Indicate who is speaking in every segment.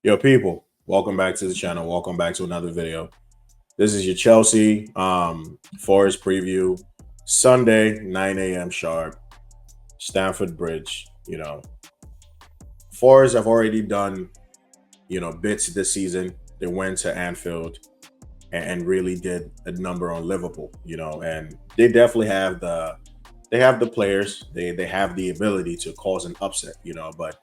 Speaker 1: Yo, people, welcome back to the channel. Welcome back to another video. This is your Chelsea Forest preview. Sunday, 9 a.m. sharp, Stamford Bridge. Forest have already done, bits this season. They went to Anfield and really did a number on Liverpool, and they definitely have the players. They have the ability to cause an upset, but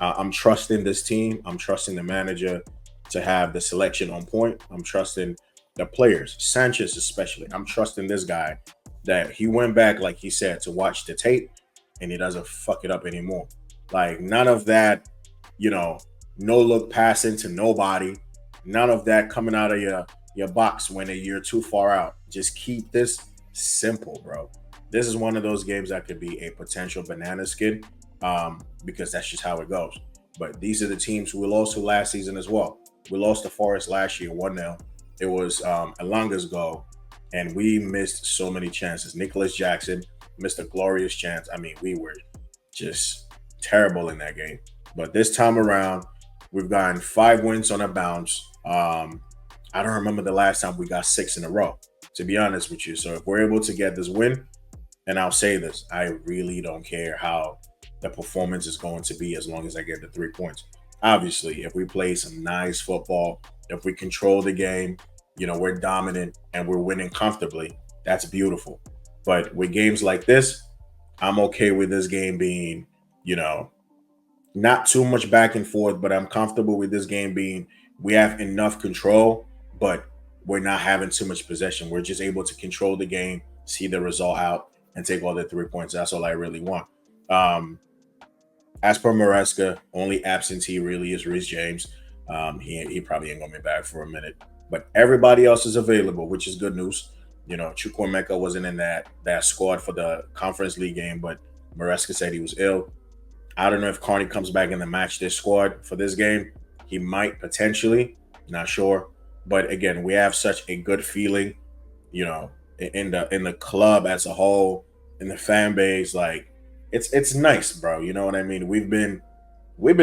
Speaker 1: I'm trusting this team. I'm trusting the manager to have the selection on point. I'm trusting the players, Sanchez especially. I'm trusting this guy that he went back, like he said, to watch the tape and he doesn't fuck it up anymore. Like none of that, you know, no look passing to nobody. None of that coming out of your box when you're too far out. Just keep this simple, bro. This is one of those games that could be a potential banana skin because that's just how it goes. But these are the teams we lost to last season as well. We lost to Forest last year 1-0. It was Elanga's goal, and we missed so many chances. Nicholas Jackson missed a glorious chance. I mean, we were just terrible in that game. But this time around, we've gotten 5 wins on a bounce. I don't remember the last time we got 6 in a row, to be honest with you. So if we're able to get this win, and I'll say this, I really don't care how the performance is going to be as long as I get the 3 points. Obviously, if we play some nice football, if we control the game, we're dominant and we're winning comfortably, that's beautiful. But with games like this, I'm okay with this game being, you know, not too much back and forth, but I'm comfortable with this game being we have enough control, but we're not having too much possession. We're just able to control the game, see the result out, and take all the 3 points. That's all I really want. Um, as per Maresca, only absentee really is Reece James. He probably ain't gonna be back for a minute, but everybody else is available, which is good news. Chukwuemeka wasn't in that squad for the Conference League game, but Maresca said he was ill. I don't know if Carney comes back in the match this squad for this game. He might potentially, not sure. But again, we have such a good feeling, in the club as a whole, in the fan base. Like it's nice, bro. You know what I mean? We've been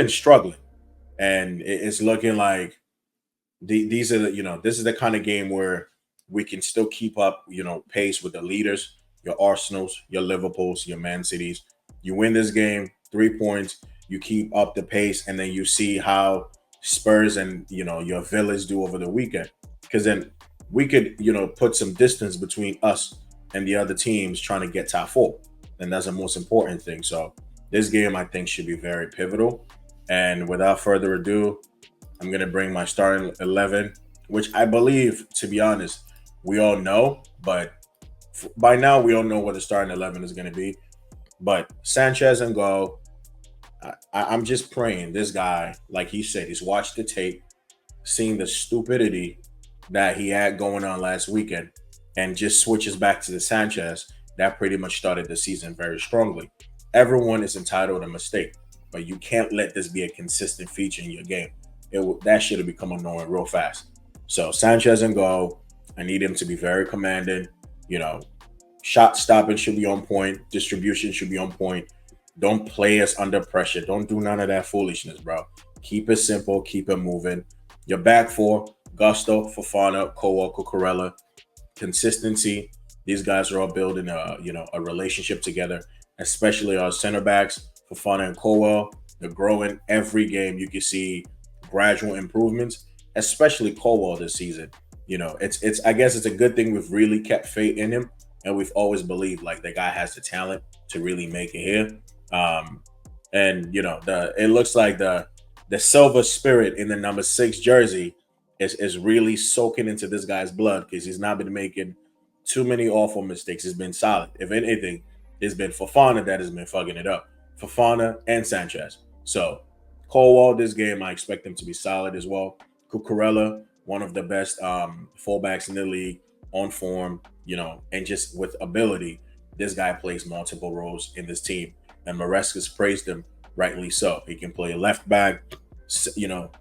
Speaker 1: struggling, and it's looking like these are this is the kind of game where we can still keep up, pace with the leaders, your Arsenals, your Liverpools, your Man Cities. You win this game, 3 points, you keep up the pace, and then you see how Spurs and your Villas do over the weekend. Because then we could, put some distance between us and the other teams trying to get top four. And that's the most important thing. So this game I think should be very pivotal. And without further ado, I'm gonna bring my starting 11, which I believe, to be honest, we all know. But by now, we all know what the starting 11 is gonna be. But Sanchez and goal. I'm just praying this guy, like he said, he's watched the tape, seen the stupidity that he had going on last weekend, and just switches back to the Sanchez that pretty much started the season very strongly. Everyone is entitled to mistake, but you can't let this be a consistent feature in your game. That should have become annoying real fast. So Sanchez and goal. I need him to be very commanding. You know, shot stopping should be on point. Distribution should be on point. Don't play us under pressure. Don't do none of that foolishness, bro. Keep it simple. Keep it moving. Your back four: Gusto, Fofana, Cole, Cucurella. Consistency. These guys are all building a relationship together, especially our center backs, Fofana and Cowell. They're growing every game. You can see gradual improvements, especially Cowell this season. It's I guess it's a good thing we've really kept faith in him, and we've always believed like the guy has the talent to really make it here. Um, and the it looks like the silver spirit in the number 6 jersey is really soaking into this guy's blood because he's not been making too many awful mistakes. He's been solid. If anything, it's been Fofana that has been fucking it up. Fofana and Sanchez. So Colwell, this game, I expect him to be solid as well. Cucurella, one of the best fullbacks in the league, on form, and just with ability. This guy plays multiple roles in this team, and Maresca's praised him rightly so. He can play left back, you know,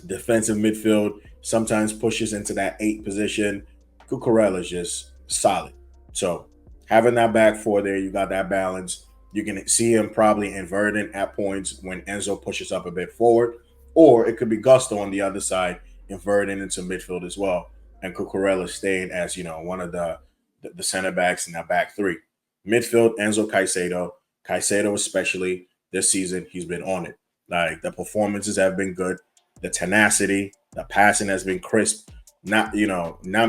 Speaker 1: defensive midfield, sometimes pushes into that 8 position. Cucurella is just solid. So having that back four there, you got that balance. You can see him probably inverting at points when Enzo pushes up a bit forward, or it could be Gusto on the other side, inverting into midfield as well, and Cucurella staying as one of the center backs in that back three. Midfield, Enzo Caicedo. Caicedo, especially this season, he's been on it. Like the performances have been good, the tenacity, the passing has been crisp. Not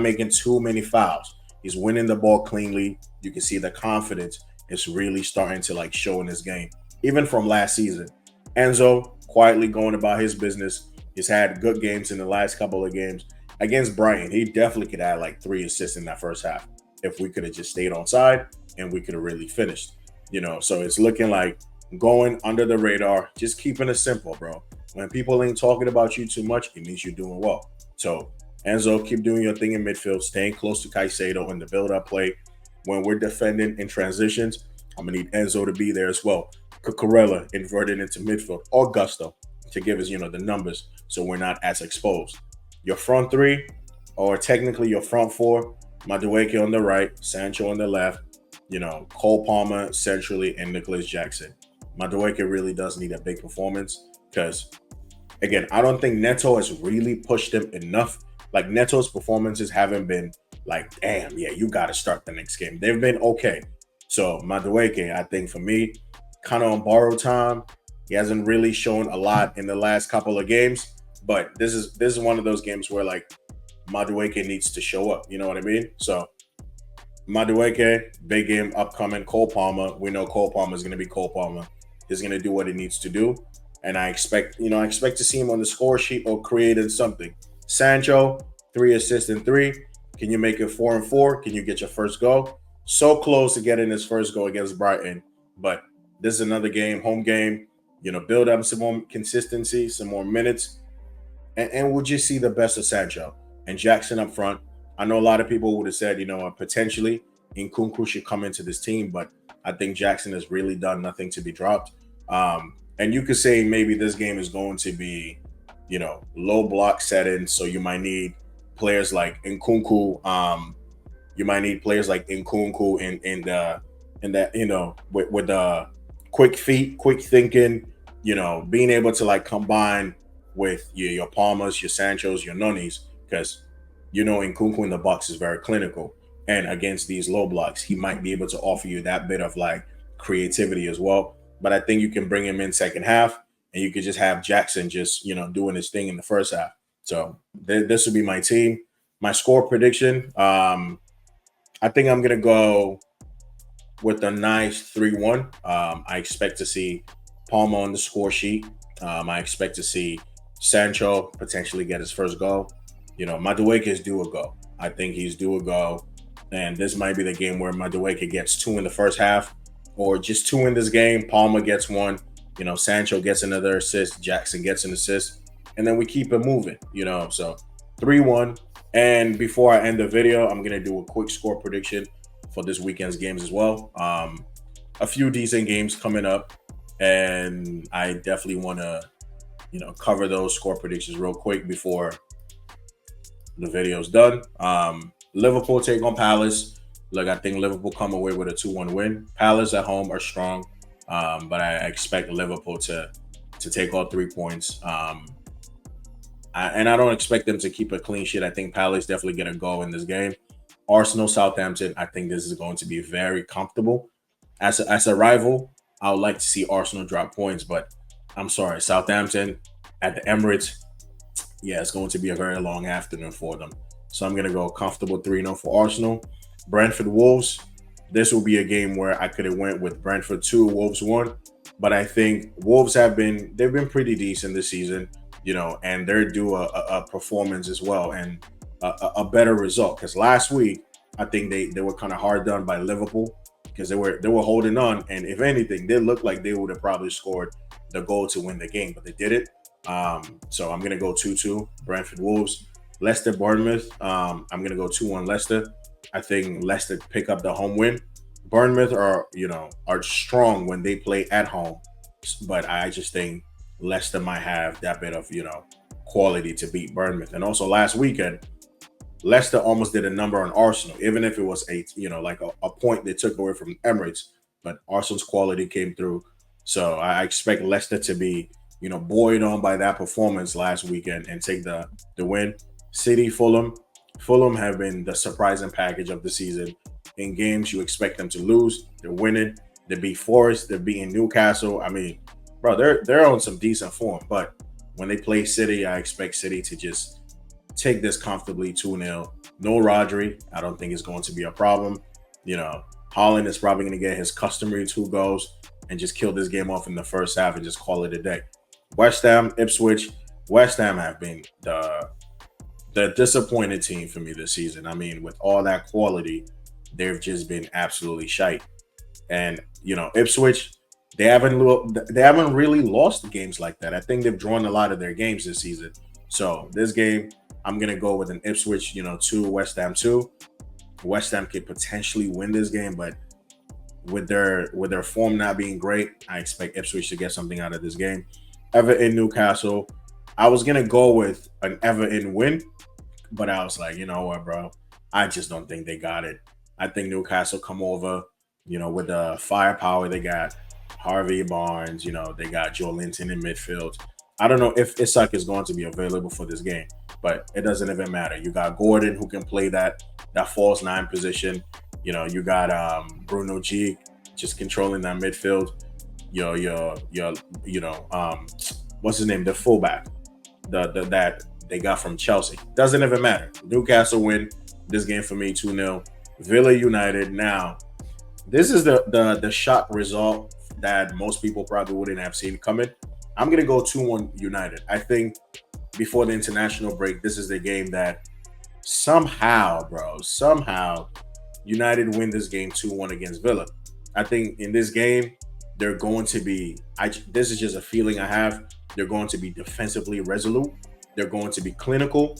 Speaker 1: making too many fouls. He's winning the ball cleanly. You can see the confidence is really starting to like show in this game, even from last season. Enzo quietly going about his business. He's had good games in the last couple of games against Brighton. He definitely could add like 3 assists in that first half if we could have just stayed on side and we could have really finished. So it's looking like going under the radar, just keeping it simple, bro. When people ain't talking about you too much, it means you're doing well. So Enzo, keep doing your thing in midfield, staying close to Caicedo in the build-up play. When we're defending in transitions, I'm gonna need Enzo to be there as well. Cucurella inverted into midfield, or Gusto to give us, the numbers, so we're not as exposed. Your front three, or technically your front four, Madueke on the right, Sancho on the left, Cole Palmer centrally, and Nicholas Jackson. Madueke really does need a big performance because, again, I don't think Neto has really pushed him enough. Like, Neto's performances haven't been like, damn, yeah, you got to start the next game. They've been okay. So Madueke, I think for me, kind of on borrowed time. He hasn't really shown a lot in the last couple of games, but this is one of those games where like Madueke needs to show up. You know what I mean? So Madueke, big game upcoming. Cole Palmer, we know Cole Palmer is going to be Cole Palmer. He's going to do what he needs to do, and I expect to see him on the score sheet or creating something. Sancho, 3 assists in 3. Can you make it 4 and 4? Can you get your first goal? So close to getting his first goal against Brighton, but this is another game, home game. Build up some more consistency, some more minutes, and we'll just see the best of Sancho and Jackson up front. I know a lot of people would have said, potentially Nkunku should come into this team, but I think Jackson has really done nothing to be dropped. And you could say maybe this game is going to be, low block settings, so you might need players like Nkunku. You might need players like Nkunku in that, with the quick feet, quick thinking, being able to like combine with your Palmers, your Sanchos, your Nunes, because Nkunku in the box is very clinical. And against these low blocks, he might be able to offer you that bit of like creativity as well. But I think you can bring him in second half, and you could just have Jackson just doing his thing in the first half. So this would be my team. My score prediction. I think I'm gonna go with a nice 3-1. I expect to see Palmer on the score sheet. I expect to see Sancho potentially get his first goal. Madueke is due a go. I think he's due a go. And this might be the game where Madueke gets 2 in the first half, or just 2 in this game. Palmer gets 1. Sancho gets another assist. Jackson gets an assist. And then we keep it moving, So 3-1. And before I end the video, I'm going to do a quick score prediction for this weekend's games as well. A few decent games coming up, and I definitely want to, cover those score predictions real quick before the video's done. Liverpool take on Palace. Look, I think Liverpool come away with a 2-1 win. Palace at home are strong, but I expect Liverpool to take all 3 points. And I don't expect them to keep a clean sheet. I think Palace definitely going to go in this game. Arsenal, Southampton, I think this is going to be very comfortable. As a rival, I would like to see Arsenal drop points, but I'm sorry, Southampton at the Emirates, yeah, it's going to be a very long afternoon for them. So I'm going to go comfortable 3-0 for Arsenal. Brentford, Wolves, this will be a game where I could have went with Brentford 2, Wolves 1, but I think Wolves they've been pretty decent this season, and they're due a performance as well, and a better result, because last week I think they were kind of hard done by Liverpool, because they were holding on, and if anything, they looked like they would have probably scored the goal to win the game, but they did it. So I'm gonna go 2-2 Brentford, Wolves. Leicester, Bournemouth, I'm gonna go 2-1 Leicester. I think Leicester pick up the home win. Bournemouth are strong when they play at home, but I just think Leicester might have that bit of quality to beat Bournemouth. And also last weekend, Leicester almost did a number on Arsenal, even if it was a point they took away from Emirates. But Arsenal's quality came through, so I expect Leicester to be buoyed on by that performance last weekend and take the win. City, Fulham have been the surprising package of the season. In games you expect them to lose, they're winning. They beat Forest, they're beating Newcastle. I mean, bro, they're on some decent form. But when they play City, I expect City to just take this comfortably 2-0. No Rodri. I don't think it's going to be a problem. Haaland is probably going to get his customary 2 goals and just kill this game off in the first half and just call it a day. West Ham, Ipswich. West Ham have been the disappointed team for me this season. I mean, with all that quality, they've just been absolutely shite. And Ipswich, they haven't really lost games like that. I think they've drawn a lot of their games this season. So this game, I'm gonna go with an Ipswich, 2, West Ham 2. West Ham could potentially win this game, but with their form not being great, I expect Ipswich to get something out of this game. Everton, Newcastle. I was gonna go with an Everton win, but I was like, you know what, bro? I just don't think they got it. I think Newcastle come over, with the firepower they got. Harvey Barnes, they got Joe Linton in midfield. I don't know if Isak is going to be available for this game, but it doesn't even matter. You got Gordon who can play that false 9 position. You got Bruno G just controlling that midfield. What's his name? The fullback, that they got from Chelsea. Doesn't even matter. Newcastle win this game for me 2-0. Villa United. Now, this is the shock result that most people probably wouldn't have seen coming. I'm gonna go 2-1 United. I think before the international break, this is the game that somehow United win this game 2-1 against Villa. I think in this game, they're going to be, this is just a feeling I have, they're going to be defensively resolute. They're going to be clinical.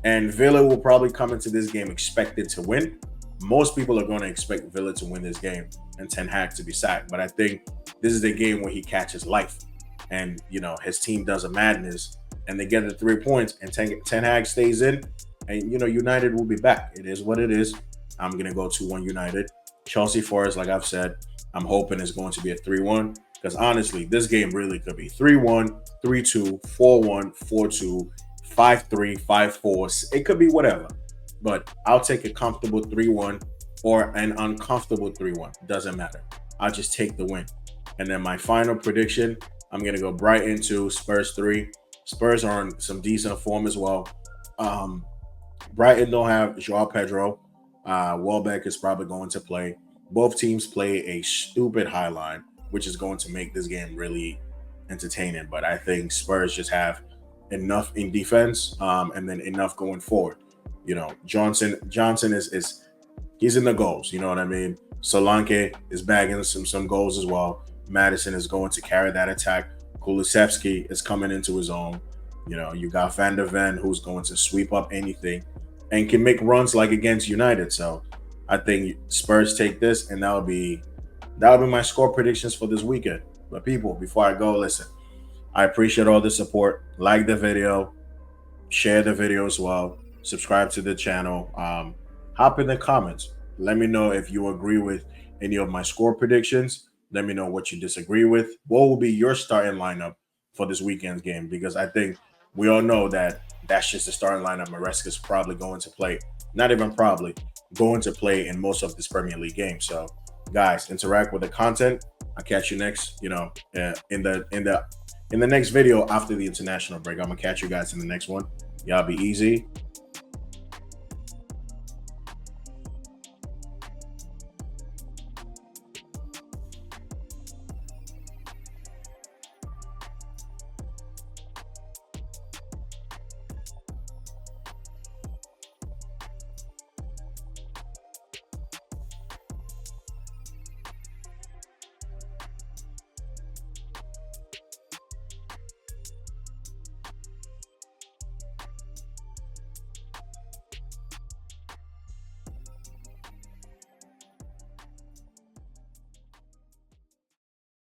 Speaker 1: And Villa will probably come into this game expected to win. Most people are going to expect Villa to win this game and Ten Hag to be sacked. But I think this is the game where he catches life. And, his team does a madness and they get the 3 points and Ten Hag stays in. And, United will be back. It is what it is. I'm going to go 2-1 United. Chelsea Forest, like I've said, I'm hoping it's going to be a 3-1. Because honestly, this game really could be 3-1, 3-2, 4-1, 4-2, 5-3, 5-4. It could be whatever. But I'll take a comfortable 3-1 or an uncomfortable 3-1. Doesn't matter. I'll just take the win. And then my final prediction, I'm going to go Brighton 2, Spurs 3. Spurs are on some decent form as well. Brighton don't have Joao Pedro. Welbeck is probably going to play. Both teams play a stupid high line, which is going to make this game really entertaining. But I think Spurs just have enough in defense and then enough going forward. Johnson is he's in the goals. You know what I mean? Solanke is bagging some goals as well. Madison is going to carry that attack. Kulusevski is coming into his own. You got Van der Ven who's going to sweep up anything and can make runs like against United. So I think Spurs take this, and that'll be my score predictions for this weekend. But people, before I go, listen, I appreciate all the support. Like the video, share the video as well, subscribe to the channel. Hop in the comments. Let me know if you agree with any of my score predictions. Let me know what you disagree with. What will be your starting lineup for this weekend's game? Because I think we all know that that's just the starting lineup Maresca's probably going to play. Not even probably, going to play in most of this Premier League game. So, guys, interact with the content. I'll catch you next, in the next video after the international break. I'm gonna catch you guys in the next one. Y'all be easy.